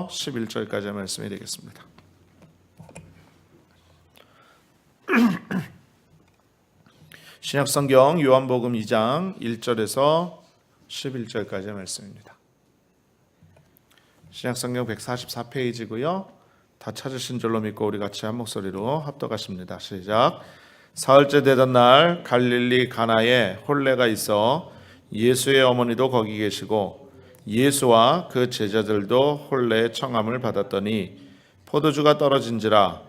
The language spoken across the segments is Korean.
11절까지의 말씀이 되겠습니다. 신약성경 요한복음 2장 1절에서 11절까지의 말씀입니다. 신약성경 144페이지고요. 다 찾으신 줄로 믿고 우리 같이 한 목소리로 합독하십니다. 시작. 사흘째 되던 날 갈릴리 가나에 혼례가 있어 예수의 어머니도 거기 계시고 예수와 그 제자들도 혼례의 청함을 받았더니 포도주가 떨어진지라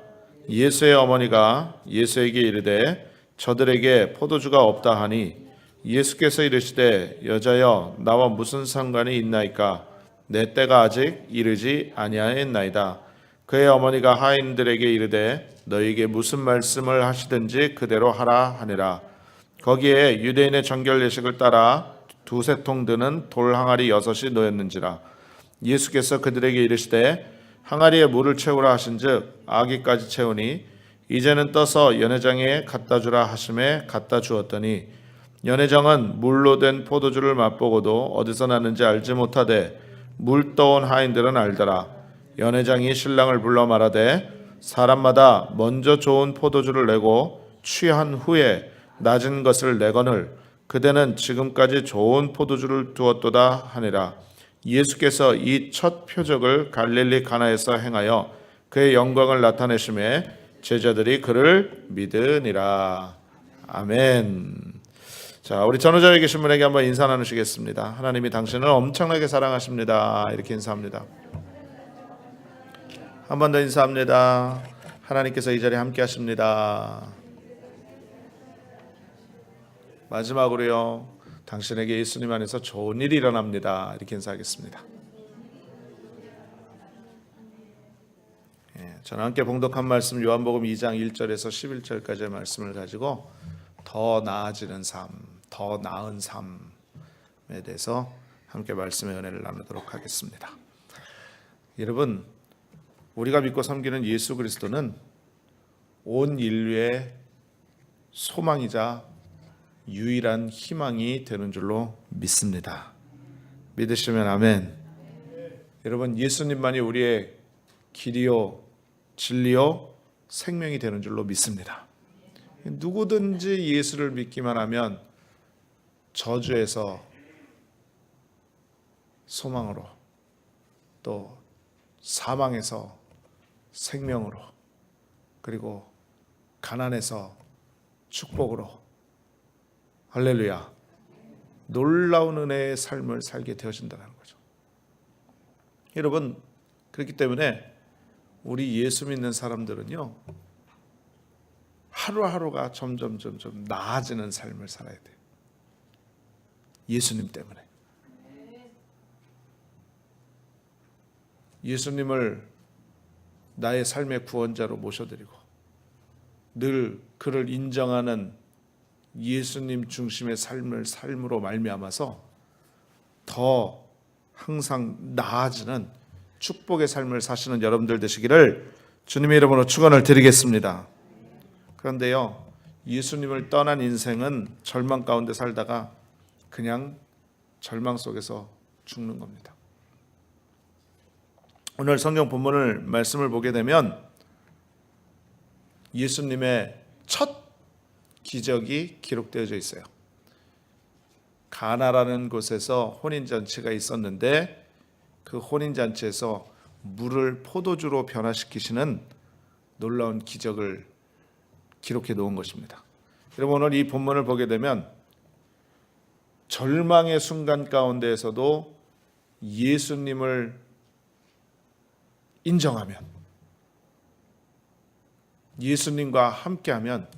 예수의 어머니가 예수에게 이르되 저들에게 포도주가 없다 하니 예수께서 이르시되 여자여 나와 무슨 상관이 있나이까 내 때가 아직 이르지 아니하였나이다. 그의 어머니가 하인들에게 이르되 너희에게 무슨 말씀을 하시든지 그대로 하라 하니라. 거기에 유대인의 정결 예식을 따라 두세 통 드는 돌 항아리 6이 놓였는지라. 예수께서 그들에게 이르시되 항아리에 물을 채우라 하신즉 아기까지 채우니 이제는 떠서 연회장에 갖다 주라 하심에 갖다 주었더니 연회장은 물로 된 포도주를 맛보고도 어디서 났는지 알지 못하되 물 떠온 하인들은 알더라. 연회장이 신랑을 불러 말하되 사람마다 먼저 좋은 포도주를 내고 취한 후에 낮은 것을 내거늘 그대는 지금까지 좋은 포도주를 두었도다 하니라. 예수께서 이 첫 표적을 갈릴리 가나에서 행하여 그의 영광을 나타내심에 제자들이 그를 믿으니라. 아멘. 자, 우리 전후자에 계신 분에게 한번 인사 나누시겠습니다. 하나님이 당신을 엄청나게 사랑하십니다. 이렇게 인사합니다. 한 번 더 인사합니다. 하나님께서 이 자리에 함께 하십니다. 마지막으로요, 당신에게 예수님 안에서 좋은 일이 일어납니다. 이렇게 인사하겠습니다. 저는 함께 봉독한 말씀 요한복음 2장 1절에서 11절까지의 말씀을 가지고 더 나아지는 삶, 더 나은 삶에 대해서 함께 말씀의 은혜를 나누도록 하겠습니다. 여러분, 우리가 믿고 섬기는 예수 그리스도는 온 인류의 소망이자 유일한 희망이 되는 줄로 믿습니다. 믿으시면 아멘. 여러분, 예수님만이 우리의 길이요 진리요 생명이 되는 줄로 믿습니다. 누구든지 예수를 믿기만 하면 저주에서 소망으로 또 사망에서 생명으로 그리고 가난에서 축복으로 할렐루야 놀라운 은혜의 삶을 살게 되어진다는 거죠. 여러분, 그렇기 때문에 우리 예수 믿는 사람들은요 하루하루가 점점 나아지는 삶을 살아야 돼요. 예수님 때문에. 예수님을 나의 삶의 구원자로 모셔드리고 늘 그를 인정하는 예수님 중심의 삶으로 말미암아서 더 항상 나아지는 축복의 삶을 사시는 여러분들 되시기를 주님의 이름으로 축원을 드리겠습니다. 그런데요, 예수님을 떠난 인생은 절망 가운데 살다가 그냥 절망 속에서 죽는 겁니다. 오늘 성경 본문을 말씀을 보게 되면 예수님의 첫 기적이 기록되어져 있어요. 가나라는 곳에서 혼인잔치가 있었는데 그 혼인잔치에서 물을 포도주로 변화시키시는 놀라운 기적을 기록해 놓은 것입니다. 여러분, 오늘 이 본문을 보게 되면 절망의 순간 가운데에서도 예수님을 인정하면, 예수님과 함께하면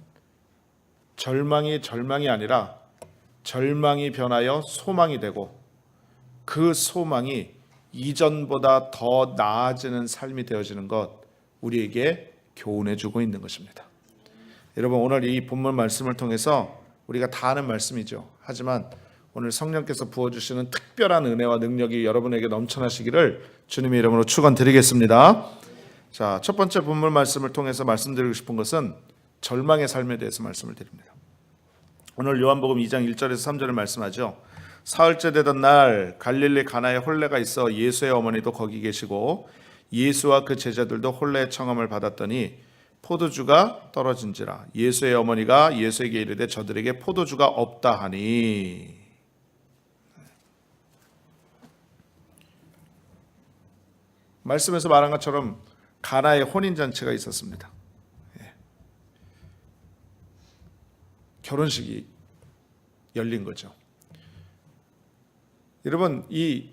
절망이 아니라 절망이 변하여 소망이 되고 그 소망이 이전보다 더 나아지는 삶이 되어지는 것, 우리에게 교훈해 주고 있는 것입니다. 여러분, 오늘 이 본문 말씀을 통해서 우리가 다 아는 말씀이죠. 하지만 오늘 성령께서 부어주시는 특별한 은혜와 능력이 여러분에게 넘쳐나시기를 주님의 이름으로 축원드리겠습니다. 자, 첫 번째 본문 말씀을 통해서 말씀드리고 싶은 것은 절망의 삶에 대해서 말씀을 드립니다. 오늘 요한복음 2장 1절에서 3절을 말씀하죠. 사흘째 되던 날 갈릴리 가나에 혼례가 있어 예수의 어머니도 거기 계시고 예수와 그 제자들도 혼례의 청함을 받았더니 포도주가 떨어진지라. 예수의 어머니가 예수에게 이르되 저들에게 포도주가 없다 하니. 말씀에서 말한 것처럼 가나에 혼인잔치가 있었습니다. 결혼식이 열린 거죠. 여러분, 이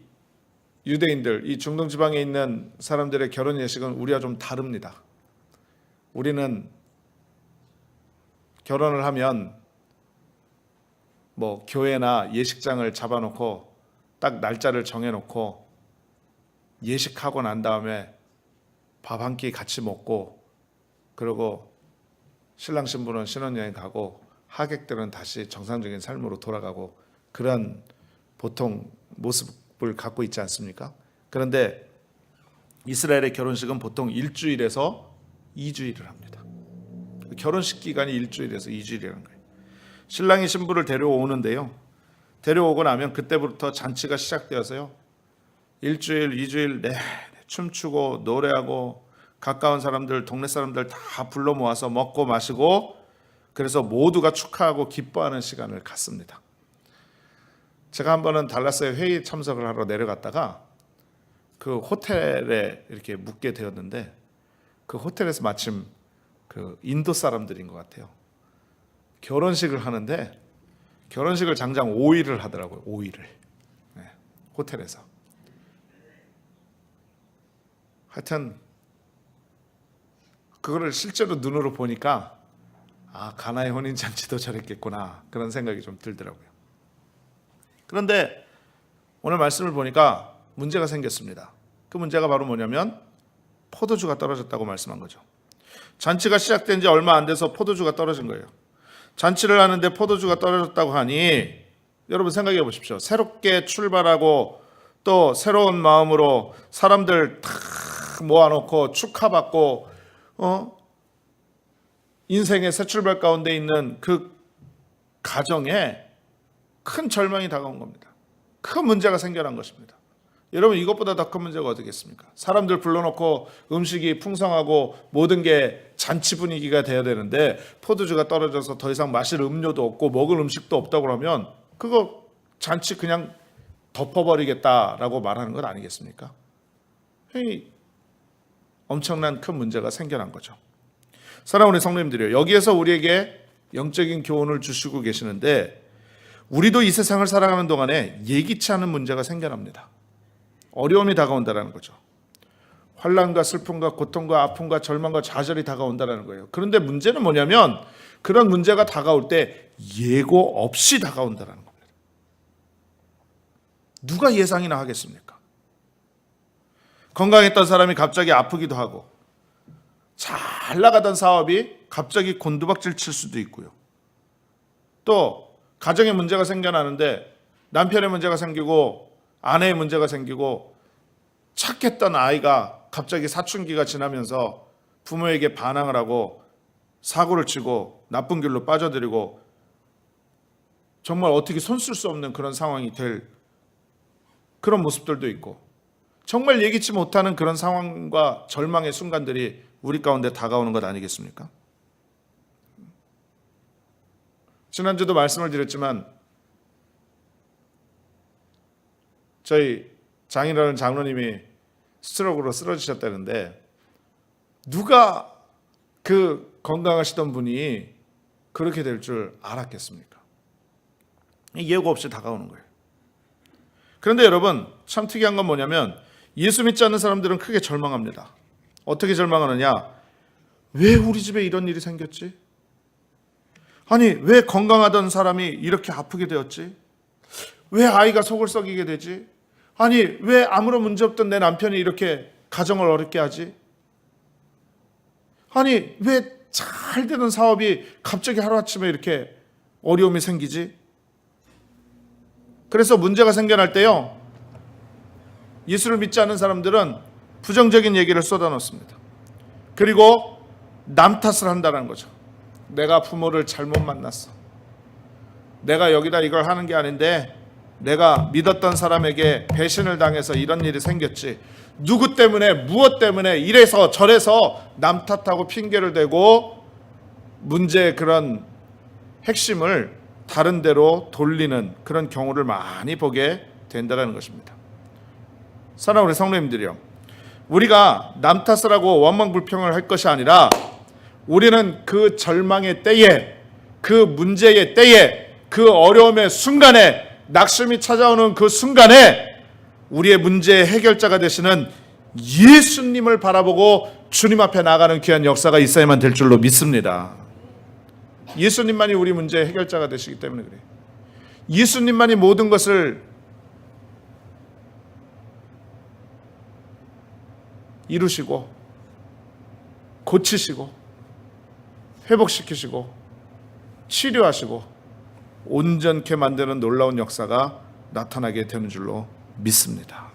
유대인들, 이 중동 지방에 있는 사람들의 결혼 예식은 우리와 좀 다릅니다. 우리는 결혼을 하면 뭐 교회나 예식장을 잡아놓고 딱 날짜를 정해놓고 예식하고 난 다음에 밥 한 끼 같이 먹고, 그리고 신랑 신부는 신혼여행 가고 하객들은 다시 정상적인 삶으로 돌아가고, 그런 보통 모습을 갖고 있지 않습니까? 그런데 이스라엘의 결혼식은 보통 1주일에서 2주일을 합니다. 결혼식 기간이 1주일에서 2주일이라는 거예요. 신랑이 신부를 데려오는데요, 데려오고 나면 그때부터 잔치가 시작되어서요, 1주일, 2주일 내내 춤추고 노래하고 가까운 사람들, 동네 사람들 다 불러 모아서 먹고 마시고, 그래서 모두가 축하하고 기뻐하는 시간을 갖습니다. 제가 한 번은 달라스에 회의 참석을 하러 내려갔다가 그 호텔에 이렇게 묵게 되었는데, 그 호텔에서 마침 그 인도 사람들인 것 같아요. 결혼식을 하는데 결혼식을 장장 5일을 하더라고요. 5일을. 네, 호텔에서. 하여튼 그거를 실제로 눈으로 보니까 가나의 혼인잔치도 저랬겠구나, 그런 생각이 좀 들더라고요. 그런데 오늘 말씀을 보니까 문제가 생겼습니다. 그 문제가 바로 뭐냐면 포도주가 떨어졌다고 말씀한 거죠. 잔치가 시작된 지 얼마 안 돼서 포도주가 떨어진 거예요. 잔치를 하는데 포도주가 떨어졌다고 하니, 여러분 생각해 보십시오. 새롭게 출발하고 또 새로운 마음으로 사람들 다 모아놓고 축하받고 인생의 새 출발 가운데 있는 그 가정에 큰 절망이 다가온 겁니다. 큰 문제가 생겨난 것입니다. 여러분, 이것보다 더 큰 문제가 어디겠습니까? 사람들 불러놓고 음식이 풍성하고 모든 게 잔치 분위기가 돼야 되는데 포도주가 떨어져서 더 이상 마실 음료도 없고 먹을 음식도 없다고 그러면 그거 잔치 그냥 덮어버리겠다라고 말하는 것 아니겠습니까? 엄청난 큰 문제가 생겨난 거죠. 사랑하는 성도님들이요, 여기에서 우리에게 영적인 교훈을 주시고 계시는데, 우리도 이 세상을 살아가는 동안에 예기치 않은 문제가 생겨납니다. 어려움이 다가온다는 거죠. 환난과 슬픔과 고통과 아픔과 절망과 좌절이 다가온다는 거예요. 그런데 문제는 뭐냐면 그런 문제가 다가올 때 예고 없이 다가온다는 겁니다. 누가 예상이나 하겠습니까? 건강했던 사람이 갑자기 아프기도 하고, 잘 나가던 사업이 갑자기 곤두박질 칠 수도 있고요. 또 가정에 문제가 생겨나는데 남편의 문제가 생기고 아내의 문제가 생기고, 착했던 아이가 갑자기 사춘기가 지나면서 부모에게 반항을 하고 사고를 치고 나쁜 길로 빠져들이고, 정말 어떻게 손 쓸 수 없는 그런 상황이 될 그런 모습들도 있고, 정말 예기치 못하는 그런 상황과 절망의 순간들이 우리 가운데 다가오는 것 아니겠습니까? 지난주도 말씀을 드렸지만 저희 장인어른 장로님이 스트로크로 쓰러지셨다는데, 누가 그 건강하시던 분이 그렇게 될 줄 알았겠습니까? 예고 없이 다가오는 거예요. 그런데 여러분, 참 특이한 건 뭐냐면 예수 믿지 않는 사람들은 크게 절망합니다. 어떻게 절망하느냐? 왜 우리 집에 이런 일이 생겼지? 아니, 왜 건강하던 사람이 이렇게 아프게 되었지? 왜 아이가 속을 썩이게 되지? 아니, 왜 아무런 문제 없던 내 남편이 이렇게 가정을 어렵게 하지? 아니, 왜 잘 되던 사업이 갑자기 하루아침에 이렇게 어려움이 생기지? 그래서 문제가 생겨날 때요, 예수를 믿지 않는 사람들은 부정적인 얘기를 쏟아놓습니다. 그리고 남 탓을 한다는 거죠. 내가 부모를 잘못 만났어. 내가 여기다 이걸 하는 게 아닌데 내가 믿었던 사람에게 배신을 당해서 이런 일이 생겼지, 누구 때문에 무엇 때문에 이래서 저래서 남 탓하고 핑계를 대고 문제의 그런 핵심을 다른 데로 돌리는 그런 경우를 많이 보게 된다는 것입니다. 사랑하는 우리 성도님들이요, 우리가 남 탓을 하고 원망불평을 할 것이 아니라 우리는 그 절망의 때에, 그 문제의 때에, 그 어려움의 순간에, 낙심이 찾아오는 그 순간에 우리의 문제의 해결자가 되시는 예수님을 바라보고 주님 앞에 나가는 귀한 역사가 있어야만 될 줄로 믿습니다. 예수님만이 우리 문제의 해결자가 되시기 때문에 그래요. 예수님만이 모든 것을 이루시고 고치시고 회복시키시고 치료하시고 온전케 만드는 놀라운 역사가 나타나게 되는 줄로 믿습니다.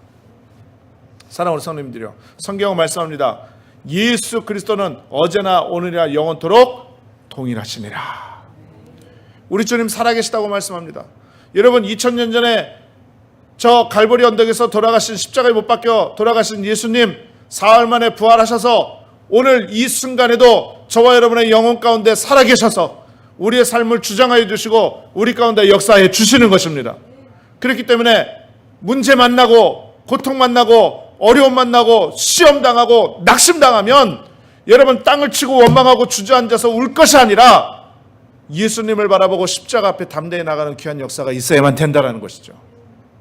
사랑하는 성도님들이요, 성경은 말씀합니다. 예수 그리스도는 어제나 오늘이나 영원토록 동일하시니라. 우리 주님 살아계시다고 말씀합니다. 여러분, 2000년 전에 저 갈보리 언덕에서 돌아가신, 십자가에 못 박혀 돌아가신 예수님, 사흘 만에 부활하셔서 오늘 이 순간에도 저와 여러분의 영혼 가운데 살아계셔서 우리의 삶을 주장하여 주시고 우리 가운데 역사해 주시는 것입니다. 그렇기 때문에 문제 만나고 고통 만나고 어려움 만나고 시험 당하고 낙심 당하면 여러분 땅을 치고 원망하고 주저앉아서 울 것이 아니라 예수님을 바라보고 십자가 앞에 담대히 나가는 귀한 역사가 있어야만 된다는 것이죠.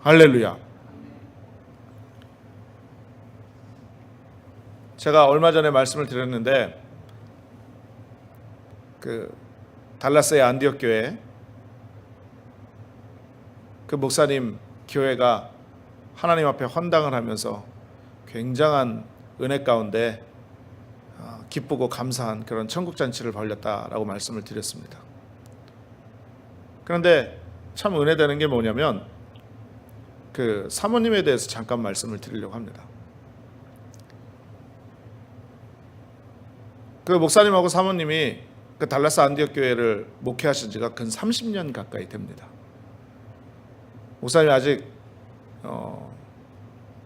할렐루야. 제가 얼마 전에 말씀을 드렸는데 그 달라스의 안디옥 교회 그 목사님 교회가 하나님 앞에 헌당을 하면서 굉장한 은혜 가운데 기쁘고 감사한 그런 천국잔치를 벌였다라고 말씀을 드렸습니다. 그런데 참 은혜되는 게 뭐냐면 그 사모님에 대해서 잠깐 말씀을 드리려고 합니다. 그 목사님하고 사모님이 그 달라스 안디옥 교회를 목회하신 지가 근 30년 가까이 됩니다. 목사님이 아직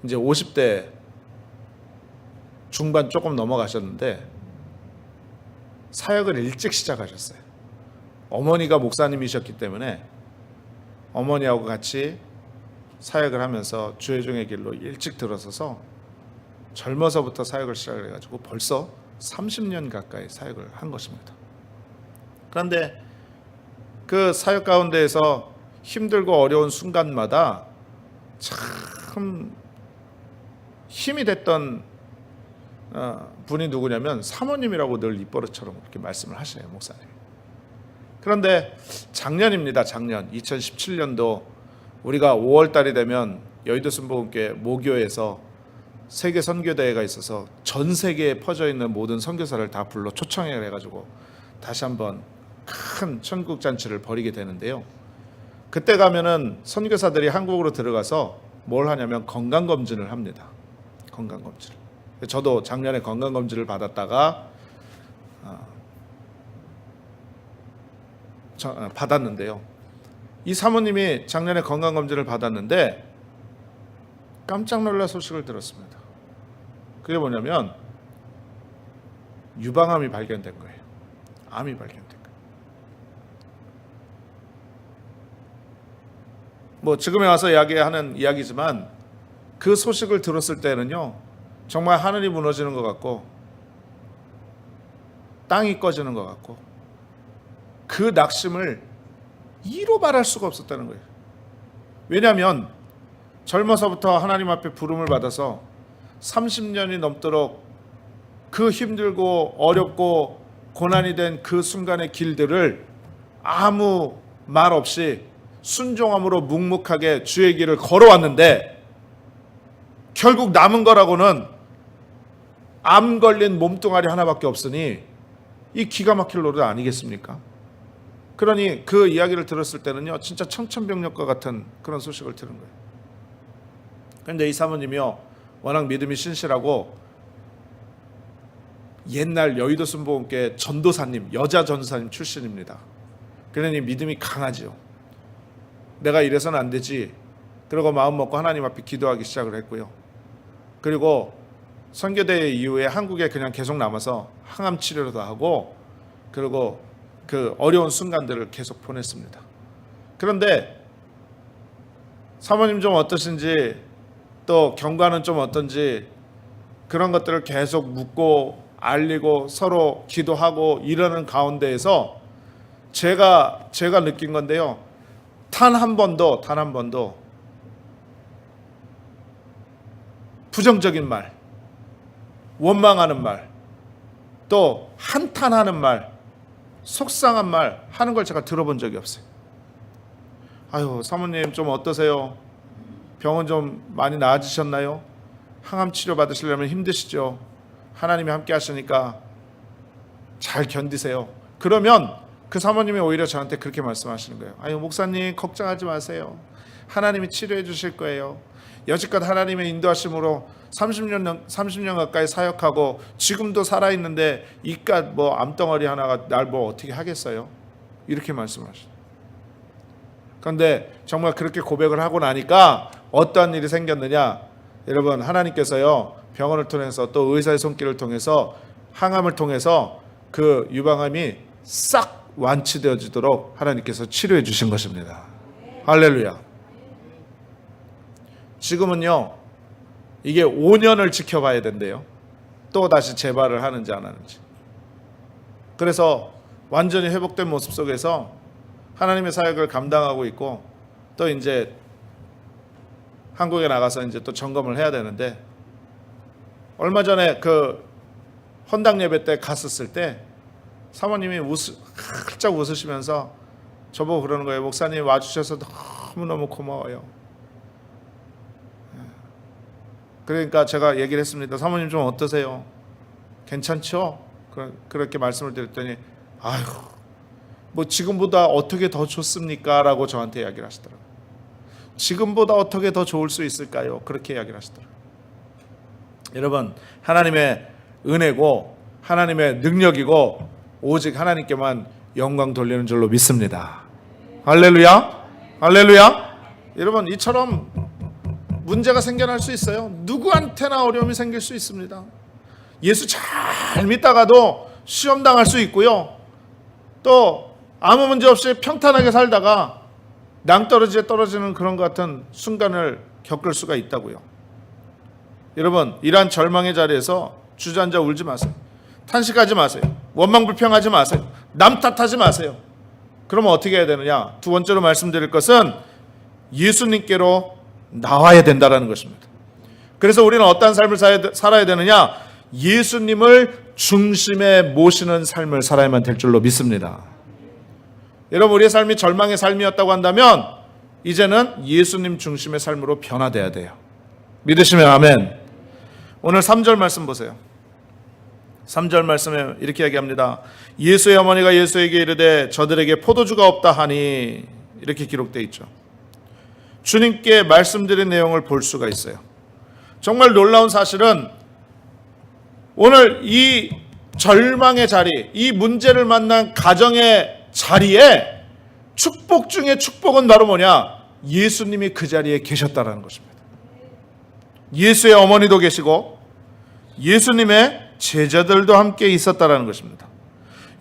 이제 50대 중반 조금 넘어가셨는데 사역을 일찍 시작하셨어요. 어머니가 목사님이셨기 때문에 어머니하고 같이 사역을 하면서 주의 종의 길로 일찍 들어서서 젊어서부터 사역을 시작을 해가지고 벌써 30년 가까이 사역을 한 것입니다. 그런데 그 사역 가운데에서 힘들고 어려운 순간마다 참 힘이 됐던 분이 누구냐면 사모님이라고 늘 입버릇처럼 이렇게 말씀을 하셔요, 목사님. 그런데 작년입니다. 작년 2017년도 우리가 5월달이 되면 여의도 순복음교회 모교에서 세계 선교대회가 있어서 전 세계에 퍼져 있는 모든 선교사를 다 불러 초청을 해가지고 다시 한번 큰 천국 잔치를 벌이게 되는데요. 그때 가면은 선교사들이 한국으로 들어가서 뭘 하냐면 건강 검진을 합니다. 건강 검진을. 저도 작년에 건강 검진을 받았다가 받았는데요. 이 사모님이 작년에 건강 검진을 받았는데 깜짝 놀랄 소식을 들었습니다. 그게 뭐냐면 유방암이 발견된 거예요. 암이 발견된 거예요. 뭐 지금에 와서 이야기하는 이야기지만 그 소식을 들었을 때는요, 정말 하늘이 무너지는 것 같고 땅이 꺼지는 것 같고 그 낙심을 이로 말할 수가 없었다는 거예요. 왜냐하면 젊어서부터 하나님 앞에 부름을 받아서 30년이 넘도록 그 힘들고 어렵고 고난이 된 그 순간의 길들을 아무 말 없이 순종함으로 묵묵하게 주의 길을 걸어왔는데 결국 남은 거라고는 암 걸린 몸뚱아리 하나밖에 없으니 이 기가 막힐 노릇 아니겠습니까? 그러니 그 이야기를 들었을 때는요, 진짜 청천벽력과 같은 그런 소식을 들은 거예요. 그런데 이 사모님이요, 워낙 믿음이 신실하고 옛날 여의도 순복음교회 전도사님, 여자 전도사님 출신입니다. 그러니 믿음이 강하죠. 내가 이래서는 안 되지, 그리고 마음 먹고 하나님 앞에 기도하기 시작을 했고요. 그리고 선교대 이후에 한국에 그냥 계속 남아서 항암 치료도 하고, 그리고 그 어려운 순간들을 계속 보냈습니다. 그런데 사모님 좀 어떠신지, 또 경과는 좀 어떤지, 그런 것들을 계속 묻고 알리고 서로 기도하고 이러는 가운데에서 제가 느낀 건데요. 단 한 번도 부정적인 말, 원망하는 말, 또 한탄하는 말, 속상한 말 하는 걸 제가 들어본 적이 없어요. 아유, 사모님 좀 어떠세요? 병은 좀 많이 나아지셨나요? 항암 치료 받으시려면 힘드시죠? 하나님이 함께 하시니까 잘 견디세요. 그러면 그 사모님이 오히려 저한테 그렇게 말씀하시는 거예요. 아유, 목사님 걱정하지 마세요. 하나님이 치료해 주실 거예요. 여지껏 하나님의 인도하심으로 30년 가까이 사역하고 지금도 살아있는데 이깟 뭐 암덩어리 하나가 날 뭐 어떻게 하겠어요? 이렇게 말씀하시죠. 그런데 정말 그렇게 고백을 하고 나니까 어떠한 일이 생겼느냐? 여러분, 하나님께서요, 병원을 통해서 또 의사의 손길을 통해서 항암을 통해서 그 유방암이 싹 완치되어지도록 하나님께서 치료해 주신 것입니다. 할렐루야. 지금은요, 이게 5년을 지켜봐야 된대요. 또 다시 재발을 하는지 안 하는지. 그래서 완전히 회복된 모습 속에서 하나님의 사역을 감당하고 있고, 또 이제 한국에 나가서 이제 또 점검을 해야 되는데, 얼마 전에 그 헌당 예배 때 갔었을 때 사모님이 활짝 웃으시면서 저보고 그러는 거예요. 목사님 와주셔서 너무너무 고마워요. 그러니까 제가 얘기를 했습니다. 사모님 좀 어떠세요? 괜찮죠? 그렇게 말씀을 드렸더니 아휴, 뭐 지금보다 어떻게 더 좋습니까? 라고 저한테 이야기를 하시더라고요. 지금보다 어떻게 더 좋을 수 있을까요? 그렇게 이야기를 하시더라고요. 여러분, 하나님의 은혜고 하나님의 능력이고 오직 하나님께만 영광 돌리는 줄로 믿습니다. 할렐루야. 할렐루야. 여러분, 이처럼 문제가 생겨날 수 있어요. 누구한테나 어려움이 생길 수 있습니다. 예수 잘 믿다가도 시험 당할 수 있고요. 또 아무 문제 없이 평탄하게 살다가 낭떠러지에 떨어지는 그런 것 같은 순간을 겪을 수가 있다고요. 여러분, 이러한 절망의 자리에서 주저앉아 울지 마세요. 탄식하지 마세요. 원망불평하지 마세요. 남 탓하지 마세요. 그러면 어떻게 해야 되느냐? 두 번째로 말씀드릴 것은 예수님께로 나와야 된다는 것입니다. 그래서 우리는 어떤 삶을 살아야 되느냐? 예수님을 중심에 모시는 삶을 살아야만 될 줄로 믿습니다. 여러분, 우리의 삶이 절망의 삶이었다고 한다면 이제는 예수님 중심의 삶으로 변화돼야 돼요. 믿으시면 아멘. 오늘 3절 말씀 보세요. 3절 말씀에 이렇게 이야기합니다. 예수의 어머니가 예수에게 이르되 저들에게 포도주가 없다 하니, 이렇게 기록되어 있죠. 주님께 말씀드린 내용을 볼 수가 있어요. 정말 놀라운 사실은 오늘 이 절망의 자리, 이 문제를 만난 가정의 자리에 축복 중에 축복은 바로 뭐냐? 예수님이 그 자리에 계셨다는 것입니다. 예수의 어머니도 계시고 예수님의 제자들도 함께 있었다는 것입니다.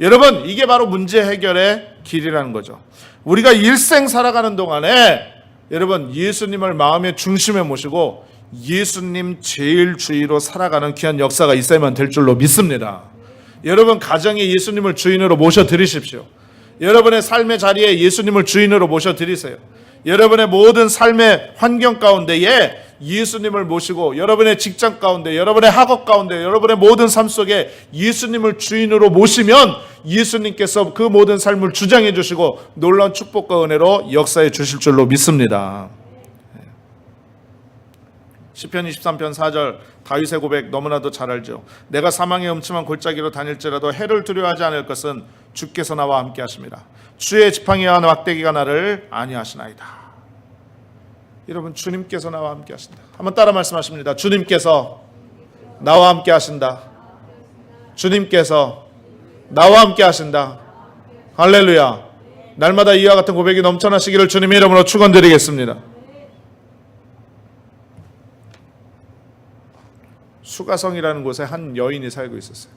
여러분, 이게 바로 문제 해결의 길이라는 거죠. 우리가 일생 살아가는 동안에 여러분, 예수님을 마음의 중심에 모시고 예수님 제일 주의로 살아가는 귀한 역사가 있어야만 될 줄로 믿습니다. 여러분, 가정에 예수님을 주인으로 모셔드리십시오. 여러분의 삶의 자리에 예수님을 주인으로 모셔드리세요. 여러분의 모든 삶의 환경 가운데에 예수님을 모시고, 여러분의 직장 가운데, 여러분의 학업 가운데, 여러분의 모든 삶 속에 예수님을 주인으로 모시면 예수님께서 그 모든 삶을 주장해 주시고 놀라운 축복과 은혜로 역사해 주실 줄로 믿습니다. 시편 23편 4절 다윗의 고백 너무나도 잘 알죠. 내가 사망의 음침한 골짜기로 다닐지라도 해를 두려워하지 않을 것은 주께서 나와 함께 하십니다. 주의 지팡이와 막대기가 나를 안위하시나이다. 여러분, 주님께서 나와 함께 하신다. 한번 따라 말씀하십니다. 주님께서 나와 함께 하신다. 주님께서 나와 함께 하신다. 할렐루야. 날마다 이와 같은 고백이 넘쳐나시기를 주님의 이름으로 축원드리겠습니다. 수가성이라는 곳에 한 여인이 살고 있었어요.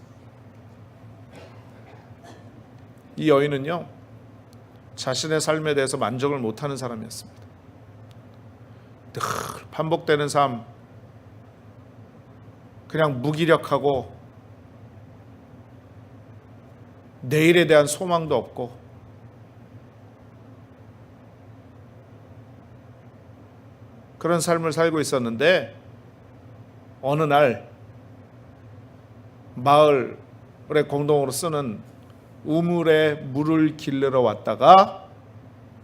이 여인은요, 자신의 삶에 대해서 만족을 못하는 사람이었습니다. 늘 반복되는 삶, 그냥 무기력하고 내일에 대한 소망도 없고, 그런 삶을 살고 있었는데 어느 날 마을에 공동으로 쓰는 우물에 물을 길르러 왔다가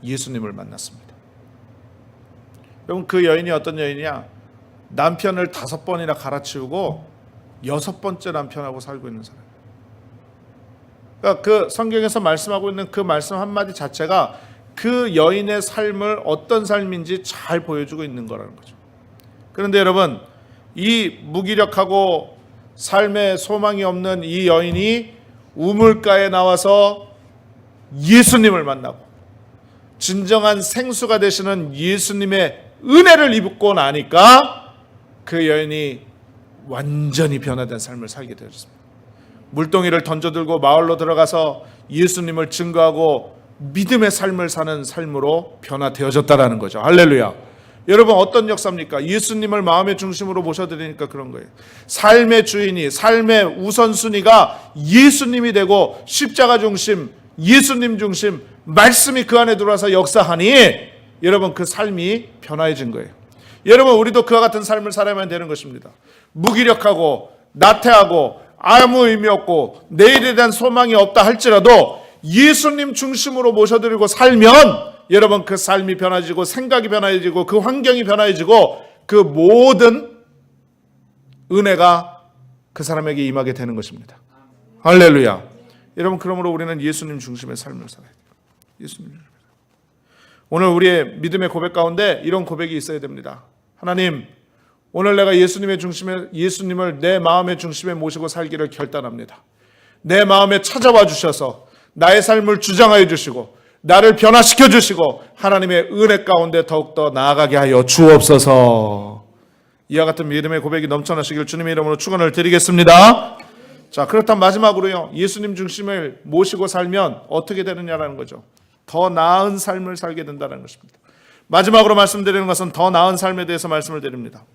예수님을 만났습니다. 여러분, 그 여인이 어떤 여인이냐? 남편을 5번이나 갈아치우고 6번째 남편하고 살고 있는 사람. 그러니까 그 성경에서 말씀하고 있는 그 말씀 한마디 자체가 그 여인의 삶을 어떤 삶인지 잘 보여주고 있는 거라는 거죠. 그런데 여러분, 이 무기력하고 삶에 소망이 없는 이 여인이 우물가에 나와서 예수님을 만나고 진정한 생수가 되시는 예수님의 은혜를 입고 나니까 그 여인이 완전히 변화된 삶을 살게 되었습니다. 물동이를 던져들고 마을로 들어가서 예수님을 증거하고 믿음의 삶을 사는 삶으로 변화되어졌다라는 거죠. 할렐루야. 여러분, 어떤 역사입니까? 예수님을 마음의 중심으로 모셔드리니까 그런 거예요. 삶의 주인이, 삶의 우선순위가 예수님이 되고 십자가 중심, 예수님 중심, 말씀이 그 안에 들어와서 역사하니 여러분, 그 삶이 변화해진 거예요. 여러분, 우리도 그와 같은 삶을 살아야만 되는 것입니다. 무기력하고 나태하고 아무 의미 없고 내일에 대한 소망이 없다 할지라도 예수님 중심으로 모셔드리고 살면 여러분, 그 삶이 변화지고 생각이 변화해지고 그 환경이 변화해지고 그 모든 은혜가 그 사람에게 임하게 되는 것입니다. 할렐루야. 여러분, 그러므로 우리는 예수님 중심의 삶을 살아야 돼요. 예수님 중심의 삶. 오늘 우리의 믿음의 고백 가운데 이런 고백이 있어야 됩니다. 하나님, 오늘 내가 예수님을 내 마음의 중심에 모시고 살기를 결단합니다. 내 마음에 찾아와 주셔서 나의 삶을 주장하여 주시고 나를 변화시켜 주시고 하나님의 은혜 가운데 더욱더 나아가게 하여 주옵소서. 이와 같은 믿음의 고백이 넘쳐나시길 주님의 이름으로 축원을 드리겠습니다. 자, 그렇다면 마지막으로요, 예수님 중심을 모시고 살면 어떻게 되느냐라는 거죠. 더 나은 삶을 살게 된다는 것입니다. 마지막으로 말씀드리는 것은 더 나은 삶에 대해서 말씀을 드립니다.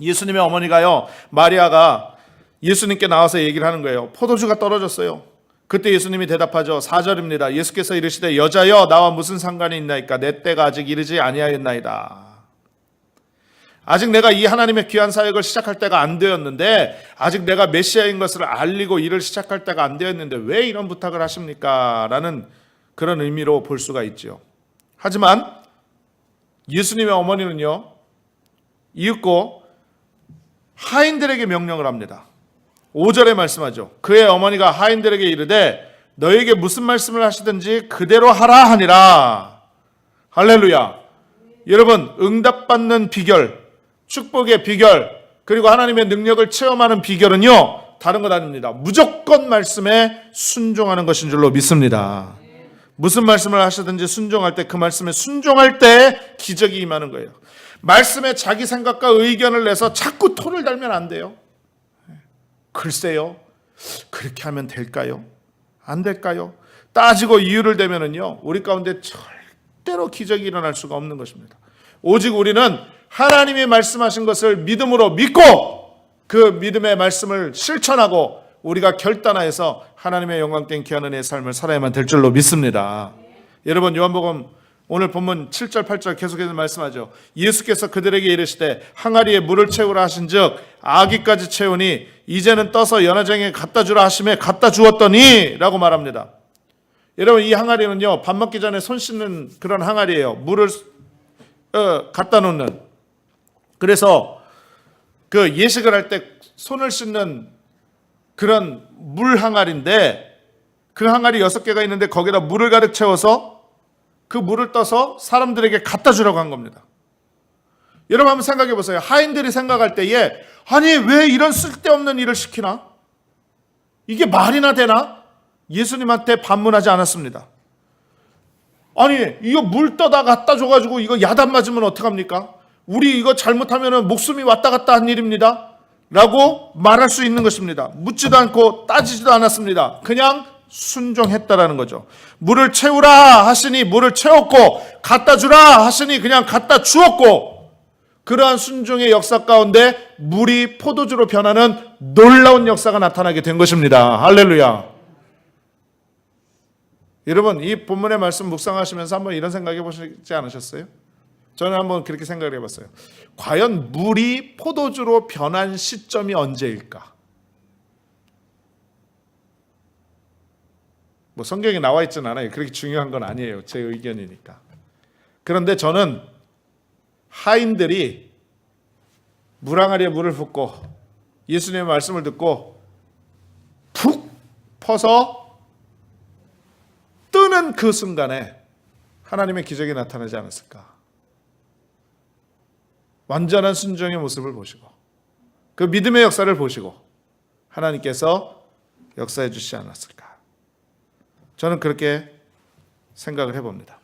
예수님의 어머니가요, 마리아가 예수님께 나와서 얘기를 하는 거예요. 포도주가 떨어졌어요. 그때 예수님이 대답하죠. 4절입니다. 예수께서 이르시되 여자여 나와 무슨 상관이 있나이까? 내 때가 아직 이르지 아니하였나이다. 아직 내가 이 하나님의 귀한 사역을 시작할 때가 안 되었는데, 아직 내가 메시아인 것을 알리고 일을 시작할 때가 안 되었는데 왜 이런 부탁을 하십니까? 라는 그런 의미로 볼 수가 있죠. 하지만 예수님의 어머니는요, 이윽고 하인들에게 명령을 합니다. 5절에 말씀하죠. 그의 어머니가 하인들에게 이르되 너에게 무슨 말씀을 하시든지 그대로 하라 하니라. 할렐루야. 여러분, 응답받는 비결, 축복의 비결, 그리고 하나님의 능력을 체험하는 비결은요, 다른 것 아닙니다. 무조건 말씀에 순종하는 것인 줄로 믿습니다. 무슨 말씀을 하시든지 순종할 때, 그 말씀에 순종할 때 기적이 임하는 거예요. 말씀에 자기 생각과 의견을 내서 자꾸 토를 달면 안 돼요. 글쎄요, 그렇게 하면 될까요? 안 될까요? 따지고 이유를 대면은요, 우리 가운데 절대로 기적이 일어날 수가 없는 것입니다. 오직 우리는 하나님이 말씀하신 것을 믿음으로 믿고 그 믿음의 말씀을 실천하고 우리가 결단하여서 하나님의 영광된 귀한 은혜의 삶을 살아야만 될 줄로 믿습니다. 여러분, 요한복음 오늘 본문 7절 8절 계속해서 말씀하죠. 예수께서 그들에게 이르시되 항아리에 물을 채우라 하신즉 아기까지 채우니 이제는 떠서 연회장에 갖다 주라 하심에 갖다 주었더니 라고 말합니다. 여러분, 이 항아리는요, 밥 먹기 전에 손 씻는 그런 항아리예요. 물을 갖다 놓는. 그래서 그 예식을 할 때 손을 씻는 그런 물 항아리인데, 그 항아리 6개가 있는데 거기다 물을 가득 채워서 그 물을 떠서 사람들에게 갖다 주라고 한 겁니다. 여러분, 한번 생각해 보세요. 하인들이 생각할 때에 아니 왜 이런 쓸데없는 일을 시키나? 이게 말이나 되나? 예수님한테 반문하지 않았습니다. 아니 이거 물 떠다 갖다 줘가지고 이거 야단 맞으면 어떡합니까? 우리 이거 잘못하면 목숨이 왔다 갔다 한 일입니다. 라고 말할 수 있는 것입니다. 묻지도 않고 따지지도 않았습니다. 그냥 순종했다라는 거죠. 물을 채우라 하시니 물을 채웠고, 갖다 주라 하시니 그냥 갖다 주었고, 그러한 순종의 역사 가운데 물이 포도주로 변하는 놀라운 역사가 나타나게 된 것입니다. 할렐루야. 여러분, 이 본문의 말씀 묵상하시면서 한번 이런 생각해 보시지 않으셨어요? 저는 한번 그렇게 생각을 해봤어요. 과연 물이 포도주로 변한 시점이 언제일까? 뭐 성경에 나와 있지는 않아요. 그렇게 중요한 건 아니에요. 제 의견이니까. 그런데 저는 하인들이 물 항아리에 물을 붓고 예수님의 말씀을 듣고 푹 퍼서 뜨는 그 순간에 하나님의 기적이 나타나지 않았을까? 완전한 순종의 모습을 보시고 그 믿음의 역사를 보시고 하나님께서 역사해 주시지 않았을까? 저는 그렇게 생각을 해봅니다.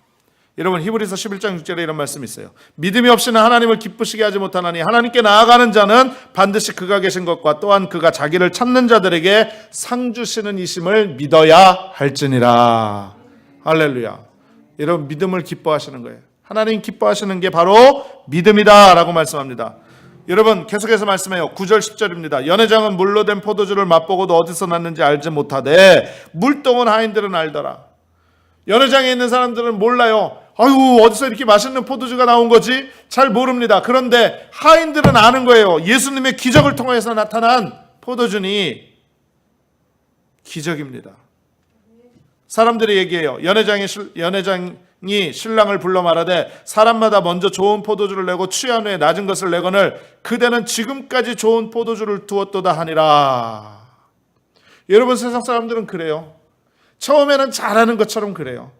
여러분, 히브리서 11장 6절에 이런 말씀이 있어요. 믿음이 없이는 하나님을 기쁘시게 하지 못하나니 하나님께 나아가는 자는 반드시 그가 계신 것과 또한 그가 자기를 찾는 자들에게 상 주시는 이심을 믿어야 할지니라. 할렐루야. 여러분, 믿음을 기뻐하시는 거예요. 하나님 기뻐하시는 게 바로 믿음이다 라고 말씀합니다. 여러분, 계속해서 말씀해요. 9절 10절입니다. 연회장은 물로 된 포도주를 맛보고도 어디서 났는지 알지 못하되 물동은 하인들은 알더라. 연회장에 있는 사람들은 몰라요. 아유, 어디서 이렇게 맛있는 포도주가 나온 거지? 잘 모릅니다. 그런데 하인들은 아는 거예요. 예수님의 기적을 통해서 나타난 포도주니 기적입니다. 사람들이 얘기해요. 연회장이 신랑을 불러 말하되 사람마다 먼저 좋은 포도주를 내고 취한 후에 낮은 것을 내거늘 그대는 지금까지 좋은 포도주를 두었도다 하니라. 여러분, 세상 사람들은 그래요. 처음에는 잘하는 것처럼 그래요.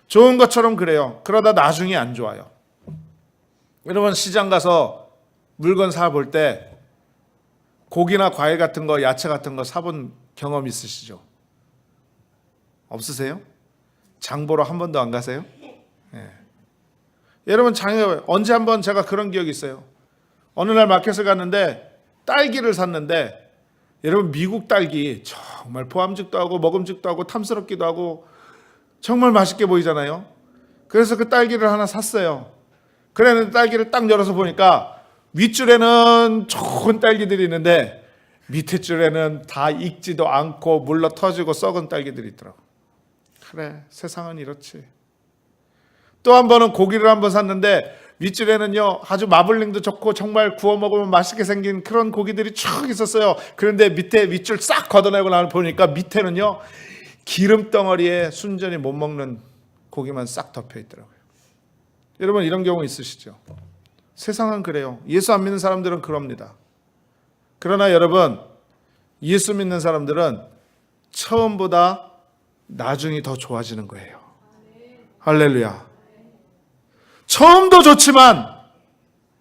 좋은 것처럼 그래요. 그러다 나중에 안 좋아요. 여러분, 시장 가서 물건 사볼 때 고기나 과일 같은 거, 야채 같은 거 사본 경험 있으시죠? 없으세요? 장 보러 한 번도 안 가세요? 네. 여러분, 장에 언제 한번 제가 그런 기억이 있어요. 어느 날 마켓을 갔는데 딸기를 샀는데, 여러분, 미국 딸기 정말 포함직도 하고 먹음직도 하고 탐스럽기도 하고 정말 맛있게 보이잖아요. 그래서 그 딸기를 하나 샀어요. 그랬는데 딸기를 딱 열어서 보니까 윗줄에는 좋은 딸기들이 있는데 밑에 줄에는 다 익지도 않고 물러 터지고 썩은 딸기들이 있더라고. 그래, 세상은 이렇지. 또 한 번은 고기를 한번 샀는데 윗줄에는요 아주 마블링도 좋고 정말 구워 먹으면 맛있게 생긴 그런 고기들이 쭉 있었어요. 그런데 밑에 윗줄 싹 걷어내고 나면 보니까 밑에는요 기름 덩어리에 순전히 못 먹는 고기만 싹 덮여 있더라고요. 여러분, 이런 경우 있으시죠? 세상은 그래요. 예수 안 믿는 사람들은 그럽니다. 그러나 여러분, 예수 믿는 사람들은 처음보다 나중이 더 좋아지는 거예요. 할렐루야. 처음도 좋지만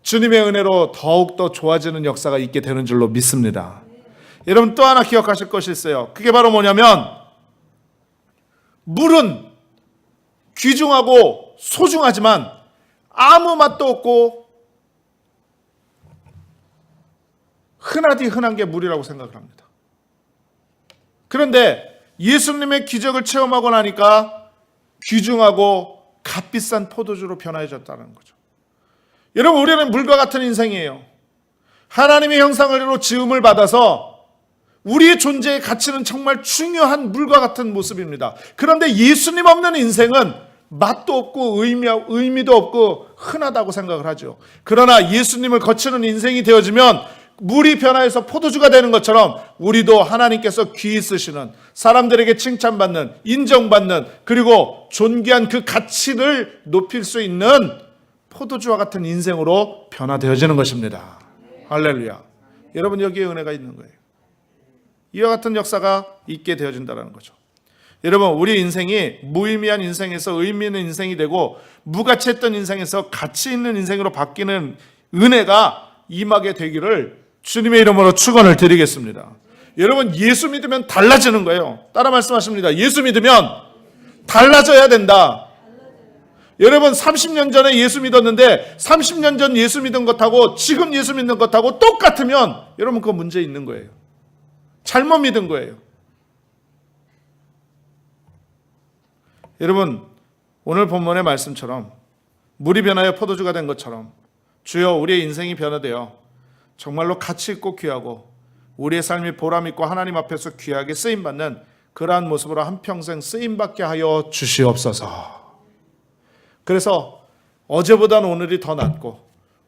주님의 은혜로 더욱더 좋아지는 역사가 있게 되는 줄로 믿습니다. 여러분, 또 하나 기억하실 것이 있어요. 그게 바로 뭐냐면 물은 귀중하고 소중하지만 아무 맛도 없고 흔하디 흔한 게 물이라고 생각을 합니다. 그런데 예수님의 기적을 체험하고 나니까 귀중하고 값비싼 포도주로 변화해졌다는 거죠. 여러분, 우리는 물과 같은 인생이에요. 하나님의 형상으로 지음을 받아서 우리의 존재의 가치는 정말 중요한 물과 같은 모습입니다. 그런데 예수님 없는 인생은 맛도 없고 의미도 없고 흔하다고 생각을 하죠. 그러나 예수님을 거치는 인생이 되어지면 물이 변화해서 포도주가 되는 것처럼 우리도 하나님께서 귀히 쓰시는, 사람들에게 칭찬받는, 인정받는, 그리고 존귀한 그 가치를 높일 수 있는 포도주와 같은 인생으로 변화되어지는 것입니다. 할렐루야. 여러분, 여기에 은혜가 있는 거예요. 이와 같은 역사가 있게 되어진다는 거죠. 여러분, 우리 인생이 무의미한 인생에서 의미 있는 인생이 되고 무가치했던 인생에서 가치 있는 인생으로 바뀌는 은혜가 임하게 되기를 주님의 이름으로 축원을 드리겠습니다. 여러분, 예수 믿으면 달라지는 거예요. 따라 말씀하십니다. 예수 믿으면 달라져야 된다. 여러분 30년 전에 예수 믿었는데 30년 전 예수 믿은 것하고 지금 예수 믿는 것하고 똑같으면 여러분 그거 문제 있는 거예요. 잘못 믿은 거예요. 여러분 오늘 본문의 말씀처럼 물이 변하여 포도주가 된 것처럼 주여 우리의 인생이 변화되어 정말로 가치 있고 귀하고 우리의 삶이 보람 있고 하나님 앞에서 귀하게 쓰임받는 그러한 모습으로 한평생 쓰임받게 하여 주시옵소서. 그래서 어제보단 오늘이 더 낫고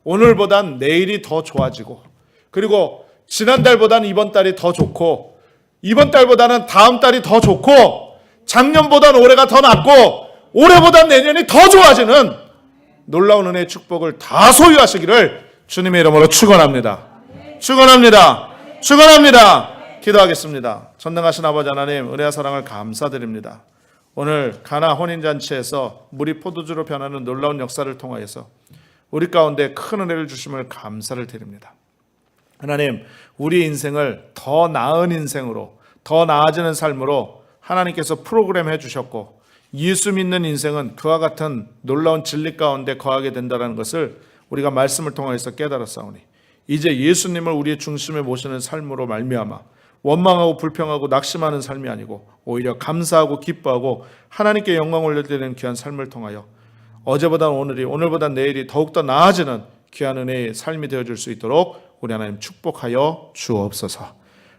오늘보단 내일이 더 좋아지고 그리고 지난달보다는 이번 달이 더 좋고 이번 달보다는 다음 달이 더 좋고 작년보다는 올해가 더 낫고 올해보다는 내년이 더 좋아지는 놀라운 은혜의 축복을 다 소유하시기를 주님의 이름으로 축원합니다. 축원합니다. 축원합니다. 기도하겠습니다. 전능하신 아버지 하나님 은혜와 사랑을 감사드립니다. 오늘 가나 혼인잔치에서 물이 포도주로 변하는 놀라운 역사를 통하여서 우리 가운데 큰 은혜를 주심을 감사를 드립니다. 하나님 우리 인생을 더 나은 인생으로 더 나아지는 삶으로 하나님께서 프로그램해 주셨고 예수 믿는 인생은 그와 같은 놀라운 진리 가운데 거하게 된다는 것을 우리가 말씀을 통해서 깨달았사오니 이제 예수님을 우리의 중심에 모시는 삶으로 말미암아 원망하고 불평하고 낙심하는 삶이 아니고 오히려 감사하고 기뻐하고 하나님께 영광 올려드리는 귀한 삶을 통하여 어제보다 오늘이 오늘보다 내일이 더욱더 나아지는 귀한 은혜의 삶이 되어줄 수 있도록 우리 하나님 축복하여 주옵소서.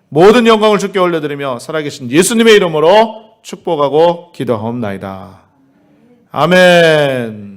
모든 영광을 주께 올려드리며 살아계신 예수님의 이름으로 축복하고 기도하옵나이다. 아멘.